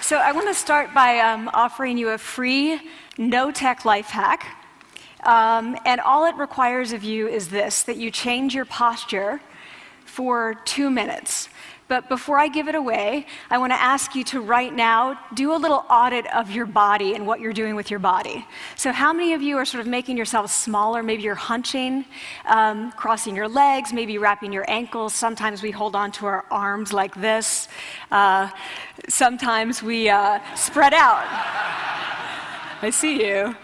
So I want to start by offering you a free, no-tech life hack. And all it requires of you is this, that you change your posture for 2 minutes. But before I give it away, I want to ask you to right now do a little audit of your body and what you're doing with your body. So how many of you are sort of making yourselves smaller? Maybe you're hunching, crossing your legs, maybe wrapping your ankles. Sometimes we hold on to our arms like this. Sometimes we spread out. I see you.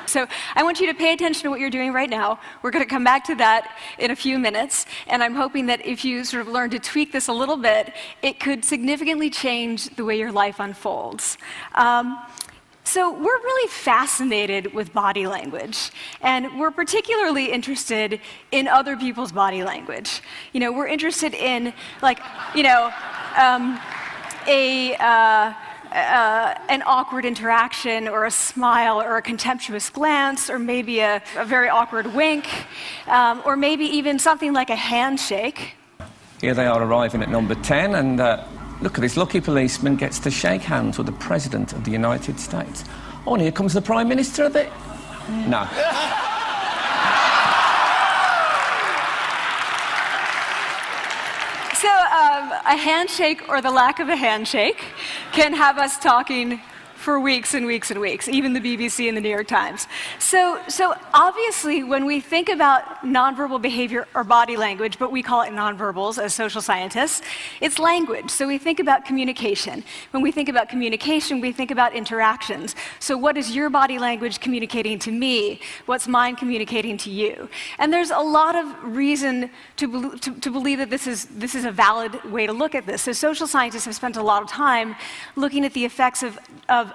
So I want you to pay attention to what you're doing right now. We're going to come back to that in a few minutes, and I'm hoping that if you sort of learn to tweak this a little bit, it could significantly change the way your life unfolds. So we're really fascinated with body language, and we're particularly interested in other people's body language. You know, we're interested in, like, you know, an awkward interaction, or a smile, or a contemptuous glance, or maybe a very awkward wink, or maybe even something like a handshake. Here they are arriving at number 10, and look at this lucky policeman gets to shake hands with the President of the United States. Oh, and here comes the Prime Minister of it. No. So a handshake, or the lack of a handshake, can have us talking for weeks and weeks and weeks, even the BBC and the New York Times. So obviously, when we think about nonverbal behavior or body language, but we call it nonverbals as social scientists, it's language. So we think about communication. When we think about communication, we think about interactions. So what is your body language communicating to me? What's mine communicating to you? And there's a lot of reason to believe that this is a valid way to look at this. So social scientists have spent a lot of time looking at the effects of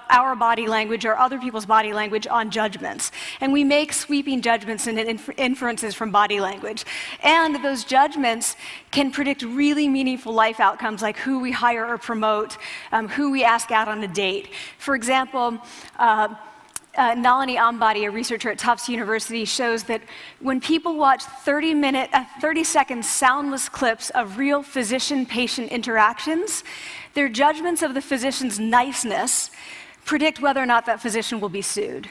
our body language or other people's body language on judgments. And we make sweeping judgments and inferences from body language. And those judgments can predict really meaningful life outcomes, like who we hire or promote, who we ask out on a date. For example, Nalini Ambady, a researcher at Tufts University, shows that when people watch 30-second soundless clips of real physician-patient interactions, their judgments of the physician's niceness predict whether or not that physician will be sued.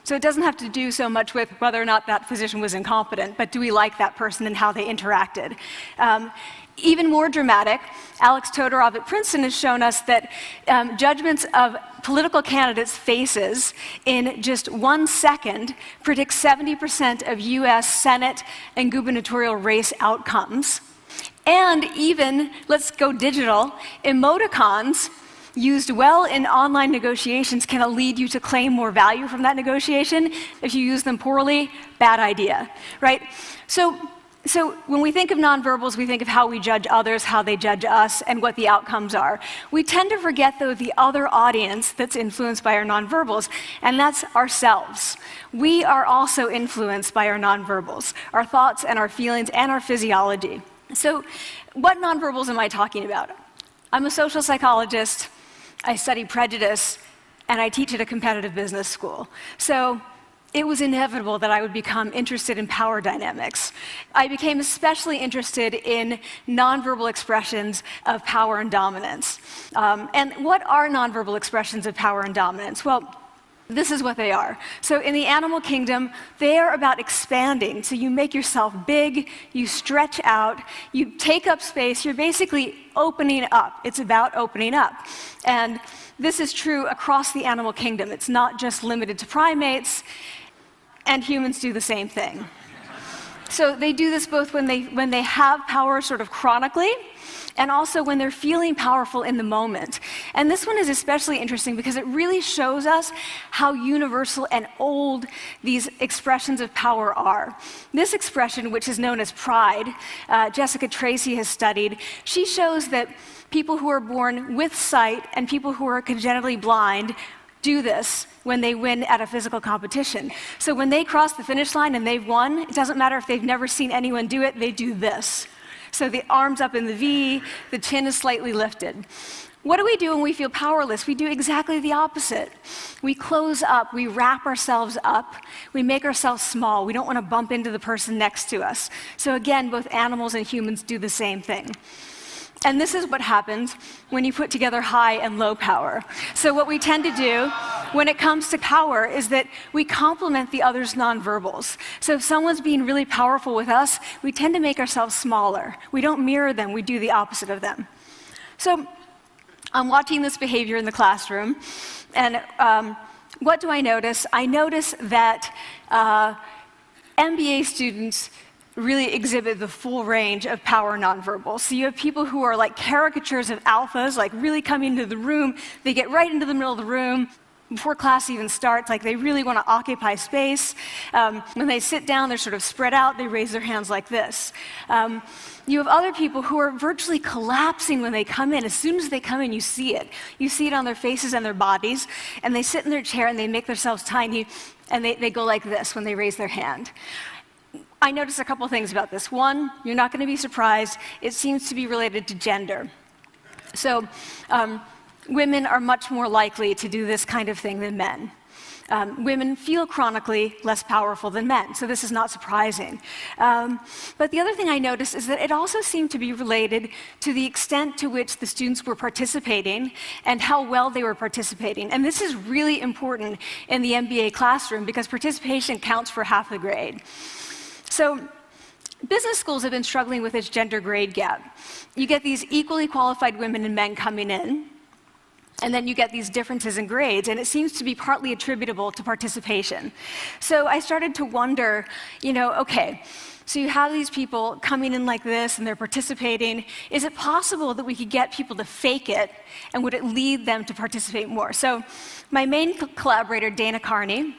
So it doesn't have to do so much with whether or not that physician was incompetent, but do we like that person and how they interacted? Even more dramatic, Alex Todorov at Princeton has shown us that judgments of political candidates' faces in just 1 second predict 70% of US Senate and gubernatorial race outcomes. And even, let's go digital, emoticons used well in online negotiations can lead you to claim more value from that negotiation. If you use them poorly, bad idea, right? So when we think of nonverbals, we think of how we judge others, how they judge us, and what the outcomes are. We tend to forget, though, the other audience that's influenced by our nonverbals, and that's ourselves. We are also influenced by our nonverbals, our thoughts and our feelings and our physiology. So what nonverbals am I talking about? I'm a social psychologist, I study prejudice, and I teach at a competitive business school. So it was inevitable that I would become interested in power dynamics. I became especially interested in nonverbal expressions of power and dominance. And what are nonverbal expressions of power and dominance? Well, this is what they are. So in the animal kingdom, they are about expanding. So you make yourself big, you stretch out, you take up space, you're basically opening up. It's about opening up. And this is true across the animal kingdom. It's not just limited to primates, and humans do the same thing. So they do this both when they have power sort of chronically, and also when they're feeling powerful in the moment. And this one is especially interesting because it really shows us how universal and old these expressions of power are. This expression, which is known as pride, Jessica Tracy has studied, she shows that people who are born with sight and people who are congenitally blind do this when they win at a physical competition. So when they cross the finish line and they've won, it doesn't matter if they've never seen anyone do it, they do this. So the arms up in the V, the chin is slightly lifted. What do we do when we feel powerless? We do exactly the opposite. We close up, we wrap ourselves up, we make ourselves small. We don't want to bump into the person next to us. So again, both animals and humans do the same thing. And this is what happens when you put together high and low power. So what we tend to do when it comes to power is that we complement the other's nonverbals. So if someone's being really powerful with us, we tend to make ourselves smaller. We don't mirror them, we do the opposite of them. So I'm watching this behavior in the classroom, and what do I notice? I notice that MBA students really exhibit the full range of power nonverbals. So you have people who are like caricatures of alphas, like really coming into the room. They get right into the middle of the room before class even starts, like they really want to occupy space. When they sit down, they're sort of spread out. They raise their hands like this. You have other people who are virtually collapsing when they come in. As soon as they come in, you see it. You see it on their faces and their bodies, and they sit in their chair and they make themselves tiny, and they go like this when they raise their hand. I noticed a couple things about this. One, you're not going to be surprised. It seems to be related to gender. So women are much more likely to do this kind of thing than men. Women feel chronically less powerful than men, so this is not surprising. But the other thing I noticed is that it also seemed to be related to the extent to which the students were participating and how well they were participating. And this is really important in the MBA classroom because participation counts for half the grade. So business schools have been struggling with this gender grade gap. You get these equally qualified women and men coming in, and then you get these differences in grades, and it seems to be partly attributable to participation. So I started to wonder, okay, so you have these people coming in like this, and they're participating. Is it possible that we could get people to fake it, and would it lead them to participate more? So my main collaborator, Dana Carney,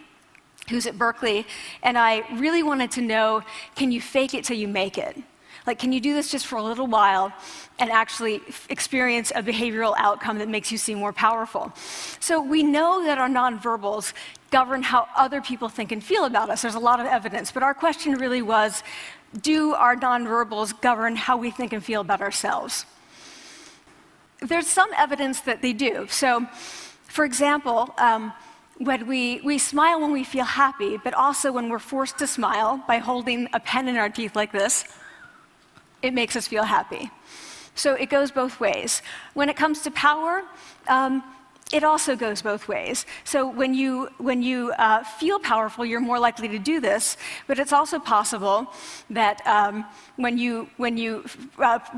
who's at Berkeley, and I really wanted to know, can you fake it till you make it? Like, can you do this just for a little while and actually experience a behavioral outcome that makes you seem more powerful? So we know that our nonverbals govern how other people think and feel about us. There's a lot of evidence, but our question really was, do our nonverbals govern how we think and feel about ourselves? There's some evidence that they do. So, for example, when we smile when we feel happy, but also when we're forced to smile by holding a pen in our teeth like this, it makes us feel happy. So it goes both ways. When it comes to power, it also goes both ways. So when you feel powerful, you're more likely to do this, but it's also possible that when you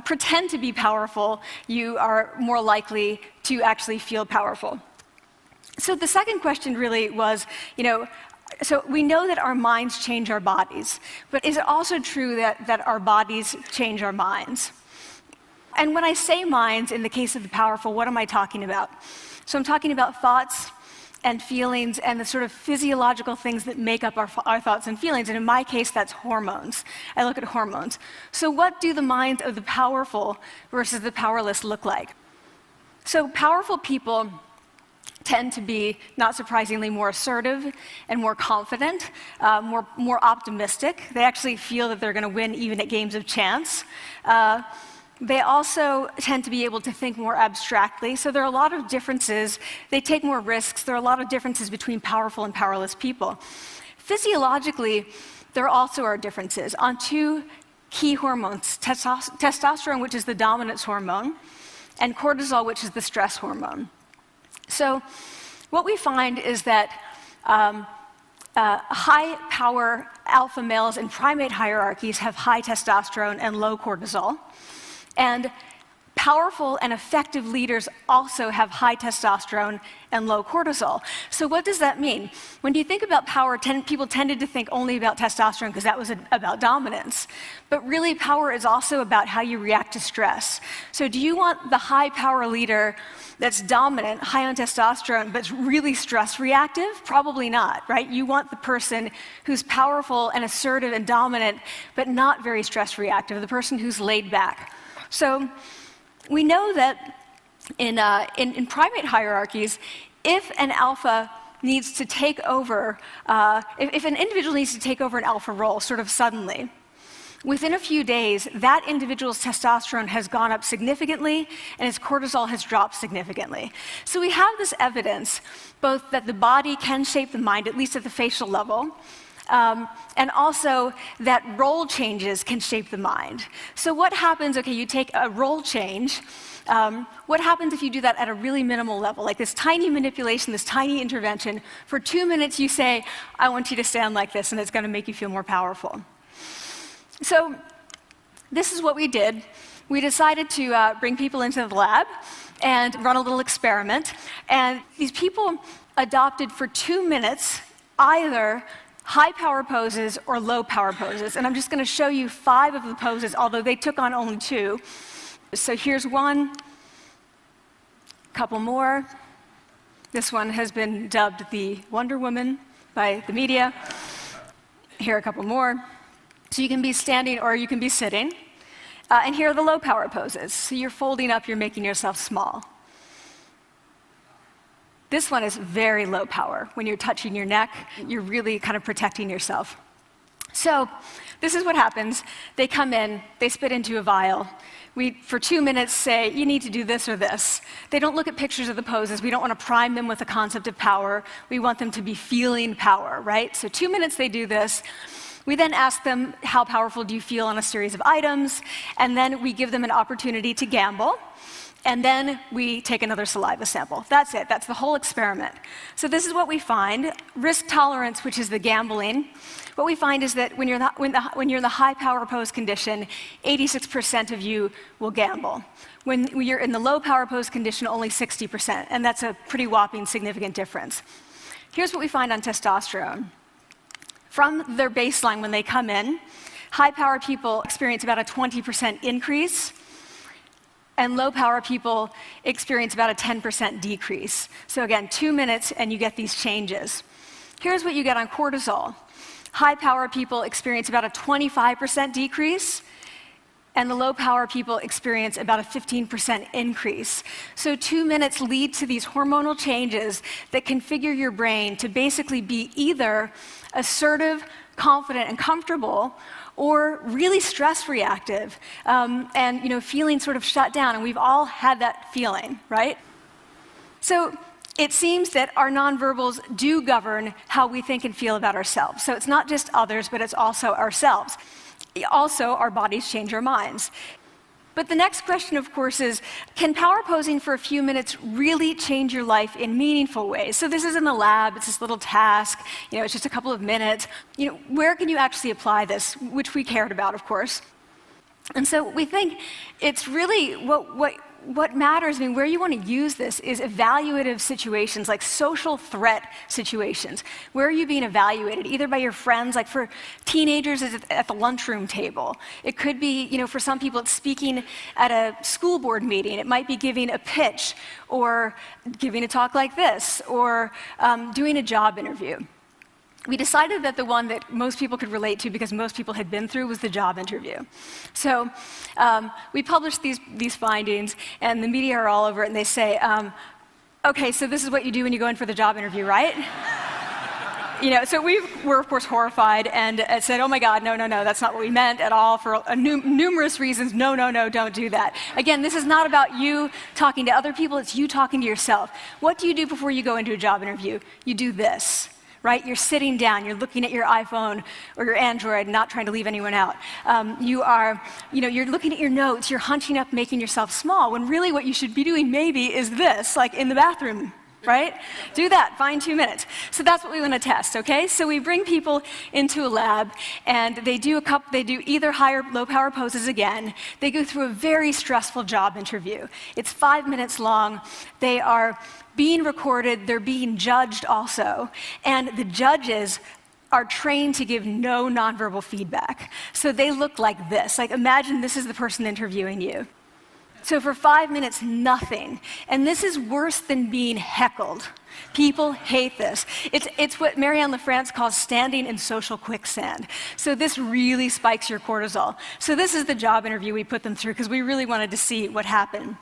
pretend to be powerful, you are more likely to actually feel powerful. So the second question really was, so we know that our minds change our bodies, but is it also true that our bodies change our minds? And when I say minds, in the case of the powerful, what am I talking about? So I'm talking about thoughts and feelings and the sort of physiological things that make up our thoughts and feelings. And in my case, that's hormones. I look at hormones. So what do the minds of the powerful versus the powerless look like? So powerful people tend to be, not surprisingly, more assertive and more confident, more optimistic. They actually feel that they're going to win even at games of chance. They also tend to be able to think more abstractly. So there are a lot of differences. They take more risks. There are a lot of differences between powerful and powerless people. Physiologically, there also are differences on two key hormones, testosterone, which is the dominance hormone, and cortisol, which is the stress hormone. So what we find is that high-power alpha males in primate hierarchies have high testosterone and low cortisol. And powerful and effective leaders also have high testosterone and low cortisol. So what does that mean? When you think about power, people tended to think only about testosterone because that was about dominance. But really, power is also about how you react to stress. So do you want the high-power leader that's dominant, high on testosterone, but really stress reactive? Probably not, right? You want the person who's powerful and assertive and dominant, but not very stress reactive, the person who's laid back. So we know that in primate hierarchies, if an alpha needs to take over, if an individual needs to take over an alpha role sort of suddenly, within a few days, that individual's testosterone has gone up significantly and his cortisol has dropped significantly. So we have this evidence, both that the body can shape the mind, at least at the facial level, and also that role changes can shape the mind. So what happens, okay, you take a role change, what happens if you do that at a really minimal level, like this tiny manipulation, this tiny intervention? For 2 minutes you say, I want you to stand like this, and it's going to make you feel more powerful. So this is what we did. We decided to bring people into the lab and run a little experiment. And these people adopted for 2 minutes either high power poses or low power poses. And I'm just going to show you 5 of the poses, although they took on only 2. So here's one, a couple more. This one has been dubbed the Wonder Woman by the media. Here are a couple more. So you can be standing or you can be sitting. And here are the low power poses. So you're folding up, you're making yourself small. This one is very low power. When you're touching your neck, you're really kind of protecting yourself. So this is what happens. They come in, they spit into a vial. We, for 2 minutes, say, you need to do this or this. They don't look at pictures of the poses. We don't want to prime them with the concept of power. We want them to be feeling power, right? So 2 minutes they do this. We then ask them, how powerful do you feel on a series of items? And then we give them an opportunity to gamble. And then we take another saliva sample. That's it. That's the whole experiment. So this is what we find. Risk tolerance, which is the gambling. What we find is that when you're in the high power pose condition, 86% of you will gamble. When you're in the low power pose condition, only 60%. And that's a pretty whopping significant difference. Here's what we find on testosterone. From their baseline when they come in, high power people experience about a 20% increase, and low power people experience about a 10% decrease. So again, 2 minutes and you get these changes. Here's what you get on cortisol. High power people experience about a 25% decrease, and the low power people experience about a 15% increase. So 2 minutes lead to these hormonal changes that configure your brain to basically be either assertive, confident, and comfortable, or really stress reactive, and feeling sort of shut down. And we've all had that feeling, right? So it seems that our nonverbals do govern how we think and feel about ourselves. So it's not just others, but it's also ourselves. Also, our bodies change our minds. But the next question, of course, is, can power posing for a few minutes really change your life in meaningful ways? So this is in the lab, it's this little task, it's just a couple of minutes. Where can you actually apply this, which we cared about, of course. And so we think it's really what matters, where you want to use this is evaluative situations, like social threat situations. Where are you being evaluated? Either by your friends, like for teenagers, it's at the lunchroom table. It could be, for some people, it's speaking at a school board meeting. It might be giving a pitch, or giving a talk like this, or doing a job interview. We decided that the one that most people could relate to, because most people had been through, was the job interview. So we published these findings, and the media are all over it, and they say, okay, so this is what you do when you go in for the job interview, right? So we were, of course, horrified and said, oh my God, no, that's not what we meant at all, for numerous reasons. No, don't do that. Again, this is not about you talking to other people, it's you talking to yourself. What do you do before you go into a job interview? You do this. Right? You're sitting down, you're looking at your iPhone or your Android, not trying to leave anyone out. You're looking at your notes, you're hunching up, making yourself small, when really what you should be doing maybe is this, like in the bathroom, right? Do that, find 2 minutes. So that's what we want to test, okay? So we bring people into a lab, and they do either high or low power poses again. They go through a very stressful job interview. It's 5 minutes long. They are being recorded, they're being judged also, and the judges are trained to give no nonverbal feedback. So they look like this. Like, imagine this is the person interviewing you. So for 5 minutes, nothing. And this is worse than being heckled. People hate this. It's what Marianne LaFrance calls standing in social quicksand. So this really spikes your cortisol. So this is the job interview we put them through, because we really wanted to see what happened.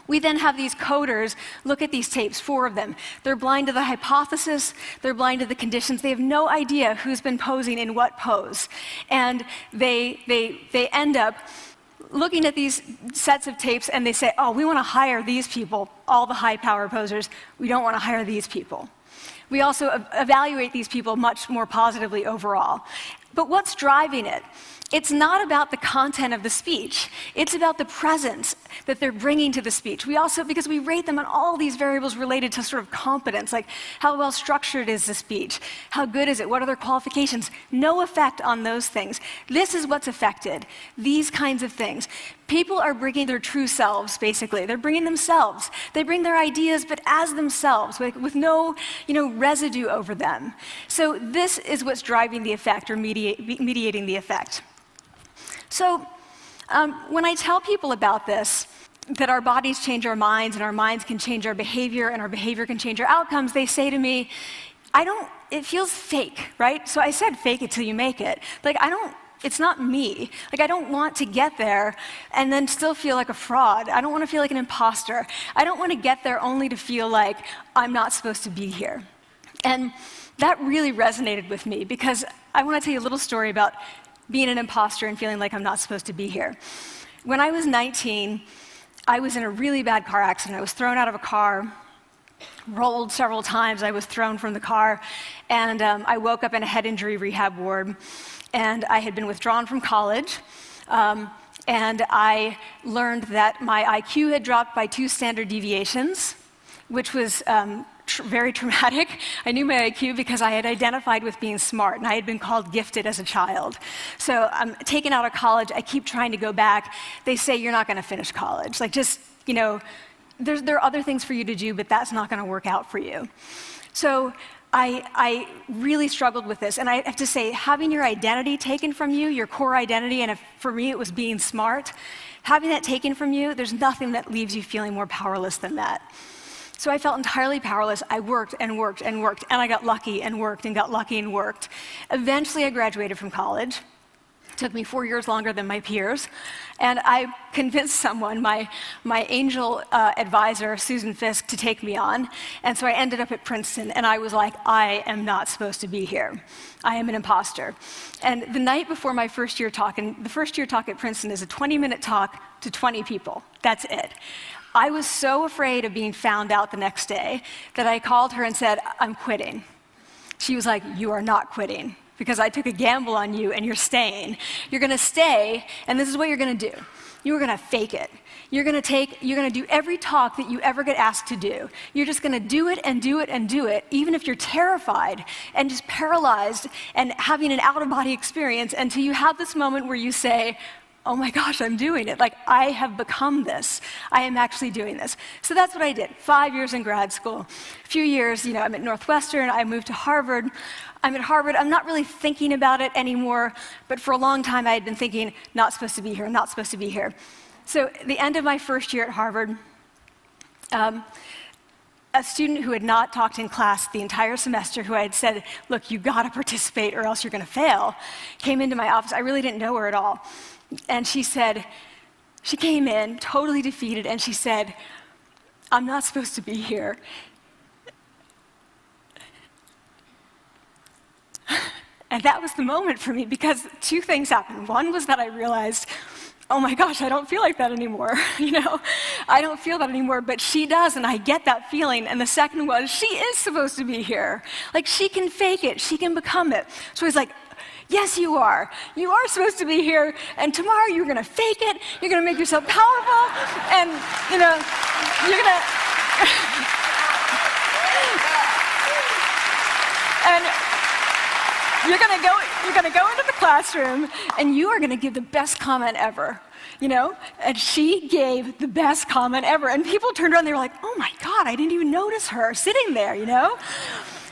We then have these coders look at these tapes, 4 of them. They're blind to the hypothesis, they're blind to the conditions. They have no idea who's been posing in what pose. And they end up looking at these sets of tapes and they say, oh, we want to hire these people, all the high power posers. We don't want to hire these people. We also evaluate these people much more positively overall. But what's driving it? It's not about the content of the speech. It's about the presence that they're bringing to the speech. We also, because we rate them on all these variables related to sort of competence, like how well structured is the speech? How good is it? What are their qualifications? No effect on those things. This is what's affected, these kinds of things. People are bringing their true selves, basically. They're bringing themselves. They bring their ideas, but as themselves, with no residue over them. So this is what's driving the effect or mediating the effect. So when I tell people about this, that our bodies change our minds and our minds can change our behavior and our behavior can change our outcomes, they say to me, it feels fake, right? So I said fake it till you make it. Like, it's not me. Like, I don't want to get there and then still feel like a fraud. I don't want to feel like an imposter. I don't want to get there only to feel like I'm not supposed to be here. And that really resonated with me because I want to tell you a little story about being an imposter and feeling like I'm not supposed to be here. When I was 19, I was in a really bad car accident. I was thrown out of a car, rolled several times. I was thrown from the car, and I woke up in a head injury rehab ward. And I had been withdrawn from college, and I learned that my IQ had dropped by 2 standard deviations, which was very traumatic. I knew my IQ because I had identified with being smart, and I had been called gifted as a child. So I'm taken out of college. I keep trying to go back. They say, you're not going to finish college. Like, just, there are other things for you to do, but that's not going to work out for you. So I really struggled with this. And I have to say, having your identity taken from you, your core identity, and for me it was being smart, having that taken from you, there's nothing that leaves you feeling more powerless than that. So I felt entirely powerless. I worked and worked and worked, and I got lucky and worked and got lucky and worked. Eventually, I graduated from college. It took me 4 years longer than my peers. And I convinced someone, my angel advisor, Susan Fisk, to take me on. And so I ended up at Princeton, and I was like, I am not supposed to be here. I am an imposter. And the night before my first year talk, and the first year talk at Princeton is a 20-minute talk to 20 people. That's it. I was so afraid of being found out the next day that I called her and said, I'm quitting. She was like, you are not quitting, because I took a gamble on you and you're staying. You're going to stay, and this is what you're going to do. You're going to fake it. You're going to do every talk that you ever get asked to do. You're just going to do it and do it and do it, even if you're terrified and just paralyzed and having an out-of-body experience until you have this moment where you say, oh my gosh, I'm doing it. Like, I have become this. I am actually doing this. So that's what I did. 5 years in grad school. A few years, I'm at Northwestern. I moved to Harvard. I'm at Harvard. I'm not really thinking about it anymore, but for a long time I had been thinking, not supposed to be here, not supposed to be here. So at the end of my first year at Harvard, a student who had not talked in class the entire semester, who I had said, look, you got to participate or else you're going to fail, came into my office. I really didn't know her at all. And she came in totally defeated, and she said, I'm not supposed to be here. And that was the moment for me, because 2 things happened. One was that I realized, oh my gosh, I don't feel like that anymore. I don't feel that anymore, but she does, and I get that feeling. And the second was, she is supposed to be here. Like, she can fake it, she can become it. So I was like, yes, you are. You are supposed to be here, and tomorrow you're going to fake it, you're going to make yourself powerful, and, you're going to... and you're going to go into the classroom, and you are going to give the best comment ever, And she gave the best comment ever, and people turned around, and they were like, oh my God, I didn't even notice her sitting there,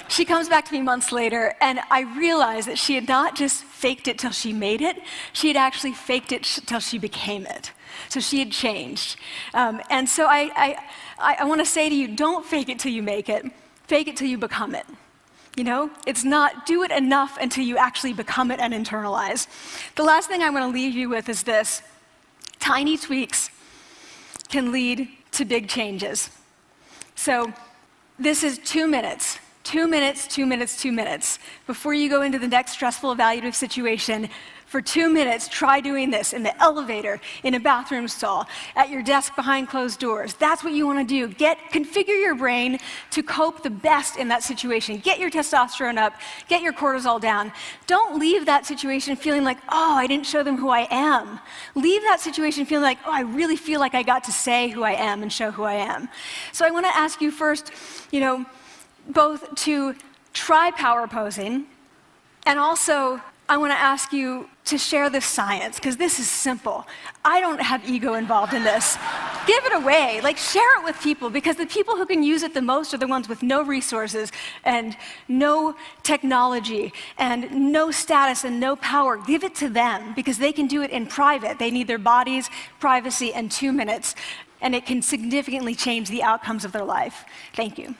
She comes back to me months later, and I realized that she had not just faked it till she made it, she had actually faked it till she became it. So she had changed. And so I want to say to you, don't fake it till you make it. Fake it till you become it. It's not do it enough until you actually become it and internalize. The last thing I want to leave you with is this. Tiny tweaks can lead to big changes. So this is 2 minutes. 2 minutes, 2 minutes, 2 minutes. Before you go into the next stressful, evaluative situation, for 2 minutes, try doing this in the elevator, in a bathroom stall, at your desk behind closed doors. That's what you want to do. Configure your brain to cope the best in that situation. Get your testosterone up, get your cortisol down. Don't leave that situation feeling like, oh, I didn't show them who I am. Leave that situation feeling like, oh, I really feel like I got to say who I am and show who I am. So I want to ask you first, both to try power posing, and also I want to ask you to share the science, because this is simple. I don't have ego involved in this. Give it away, share it with people, because the people who can use it the most are the ones with no resources and no technology and no status and no power. Give it to them, because they can do it in private. They need their bodies, privacy, and 2 minutes, and it can significantly change the outcomes of their life. Thank you.